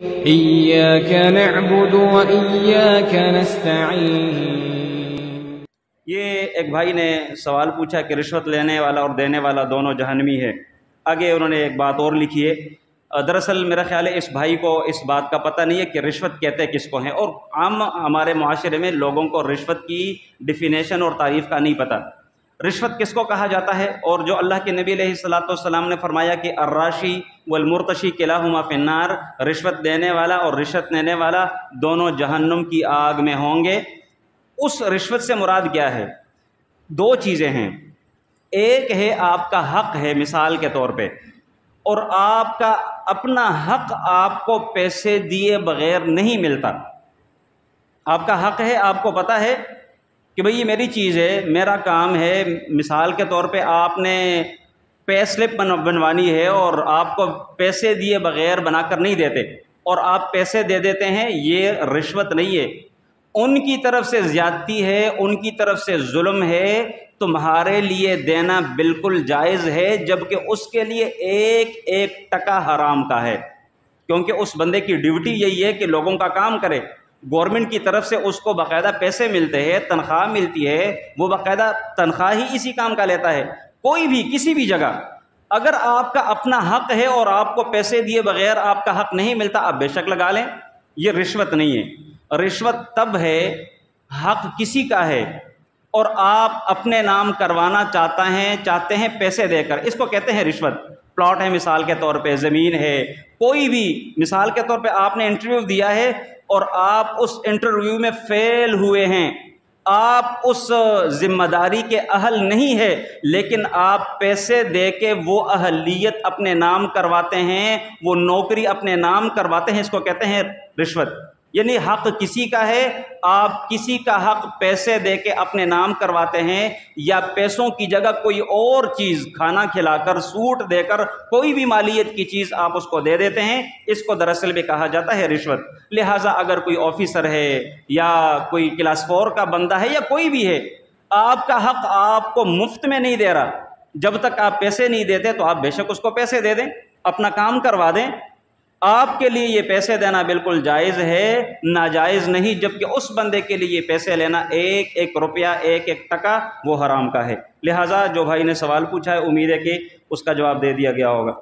إياك نعبد وإياك نستعين۔ یہ ایک بھائی نے سوال پوچھا کہ رشوت لینے والا اور دینے والا دونوں جہنمی ہے۔ آگے انہوں نے ایک بات اور لکھی ہے۔ دراصل میرا خیال ہے اس بھائی کو اس بات کا پتہ نہیں ہے کہ رشوت کہتے کس کو ہیں، اور عام ہمارے معاشرے میں لوگوں کو رشوت کی ڈیفینیشن اور تعریف کا نہیں پتہ۔ رشوت کس کو کہا جاتا ہے، اور جو اللہ کے نبی علیہ السلام نے فرمایا کہ الراشی والمرتشی کلاہما فی النار، رشوت دینے والا اور رشوت لینے والا دونوں جہنم کی آگ میں ہوں گے۔ اس رشوت سے مراد کیا ہے؟ دو چیزیں ہیں۔ ایک ہے آپ کا حق ہے مثال کے طور پہ، اور آپ کا اپنا حق آپ کو پیسے دیے بغیر نہیں ملتا۔ آپ کا حق ہے، آپ کو پتہ ہے کہ بھئی یہ میری چیز ہے، میرا کام ہے، مثال کے طور پہ آپ نے پے سلپ بنوانی ہے اور آپ کو پیسے دیے بغیر بنا کر نہیں دیتے، اور آپ پیسے دے دیتے ہیں، یہ رشوت نہیں ہے، ان کی طرف سے زیادتی ہے، ان کی طرف سے ظلم ہے۔ تمہارے لیے دینا بالکل جائز ہے، جبکہ اس کے لیے ایک ایک ٹکا حرام کا ہے، کیونکہ اس بندے کی ڈیوٹی یہی ہے کہ لوگوں کا کام کرے۔ گورنمنٹ کی طرف سے اس کو باقاعدہ پیسے ملتے ہیں، تنخواہ ملتی ہے، وہ باقاعدہ تنخواہ ہی اسی کام کا لیتا ہے۔ کوئی بھی کسی بھی جگہ اگر آپ کا اپنا حق ہے اور آپ کو پیسے دیے بغیر آپ کا حق نہیں ملتا، آپ بے شک لگا لیں، یہ رشوت نہیں ہے۔ رشوت تب ہے حق کسی کا ہے اور آپ اپنے نام کروانا چاہتے ہیں پیسے دے کر، اس کو کہتے ہیں رشوت۔ پلاٹ ہے مثال کے طور پہ، زمین ہے، کوئی بھی مثال کے طور پہ آپ نے انٹرویو دیا ہے اور آپ اس انٹرویو میں فیل ہوئے ہیں، آپ اس ذمہ داری کے اہل نہیں ہے، لیکن آپ پیسے دے کے وہ اہلیت اپنے نام کرواتے ہیں، وہ نوکری اپنے نام کرواتے ہیں، اس کو کہتے ہیں رشوت۔ یعنی حق کسی کا ہے، آپ کسی کا حق پیسے دے کے اپنے نام کرواتے ہیں، یا پیسوں کی جگہ کوئی اور چیز کھانا کھلا کر، سوٹ دے کر، کوئی بھی مالیت کی چیز آپ اس کو دے دیتے ہیں، اس کو دراصل بھی کہا جاتا ہے رشوت۔ لہٰذا اگر کوئی آفیسر ہے یا کوئی کلاس 4 کا بندہ ہے یا کوئی بھی ہے، آپ کا حق آپ کو مفت میں نہیں دے رہا، جب تک آپ پیسے نہیں دیتے تو آپ بے شک اس کو پیسے دے دیں، اپنا کام کروا دیں۔ آپ کے لیے یہ پیسے دینا بالکل جائز ہے، ناجائز نہیں، جبکہ اس بندے کے لیے یہ پیسے لینا ایک ایک روپیہ، ایک ایک ٹکا، وہ حرام کا ہے۔ لہٰذا جو بھائی نے سوال پوچھا ہے، امید ہے کہ اس کا جواب دے دیا گیا ہوگا۔